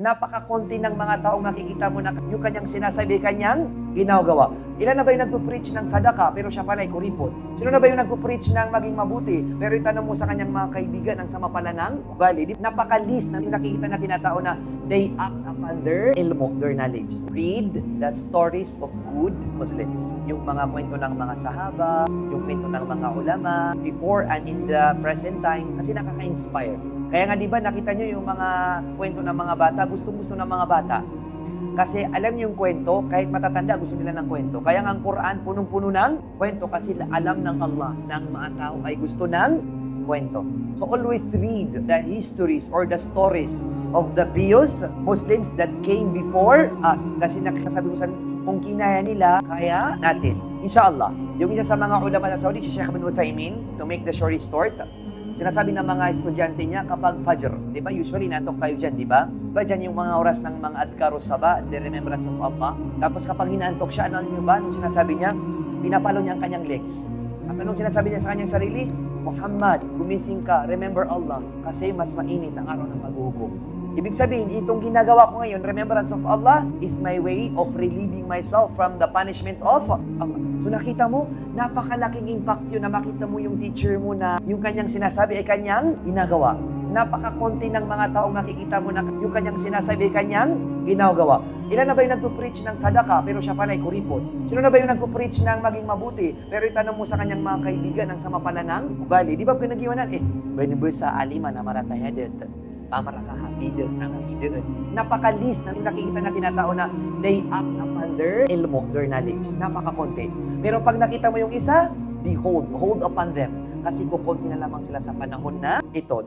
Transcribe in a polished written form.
napakakonti ng mga taong makikita mo na yung kanyang sinasabi, kanyang ginagawa. Ilan na ba yung nagpo-preach ng sadaka pero siya pala ay kuripot? Sino na ba yung nagpo-preach ng maging mabuti pero itanong mo sa kanyang mga kaibigan ang sama pala ng ugali? Napaka-list na nakikita na tinatao na they act upon their ilmo, their knowledge. Read the stories of good Muslims. Yung mga kwento ng mga sahaba, yung kwento ng mga ulama, before and in the present time, kasi nakaka-inspire. Kaya nga, di ba, nakita nyo yung mga kwento ng mga bata, gustong-gusto ng mga bata. Kasi alam nyo yung kwento, kahit matatanda, gusto nila ng kwento. Kaya nga ang Quran, punong-puno ng kwento kasi alam ng Allah ng mga tao ay gusto ng kwento. So always read the histories or the stories of the pious Muslims that came before us. Kasi nakasabi ko sa kung kinaya nila, kaya natin. Inshallah. Yung isa sa mga ulama sa Saudi, si Sheikh Ibn Uthaymin, to make the story short, sinasabi ng mga estudyante niya kapag Fajr, di ba? Usually natok tayo dyan, di ba? Diba dyan yung mga oras ng mga adkarus saba, the remembrance of Allah. Tapos kapag hinantok siya, ano nyo ba? Nung sinasabi niya, pinapalo niya ang kanyang legs. At anong sinasabi niya sa kanyang sarili? Muhammad, gumising ka, remember Allah, kasi mas mainit ang araw ng paghuhukom. Ibig sabihin, itong ginagawa ko ngayon, remembrance of Allah, is my way of relieving myself from the punishment of Allah. So nakita mo, napakalaking impact yun na makita mo yung teacher mo na yung kanyang sinasabi ay kanyang ginagawa. Napakakonti ng mga taong makikita mo na yung kanyang sinasabi ay kanyang ginagawa. Ilan na ba yung nagpo-preach ng sadaka pero siya pala ay kuripot? Sino na ba yung nagpo-preach ng maging mabuti pero itanong mo sa kanyang mga kaibigan ang sama pala ng ugali? Di ba pinag-iwanan? Benubulsa alima na maratayadet. Pamarakahapidir ng hapidir. Napaka-list na nakikita na tinatao na they act upon their ilmo, their knowledge. Napaka-konti. Pero pag nakita mo yung isa, behold, hold upon them. Kasi kukunti na lamang sila sa panahon na ito.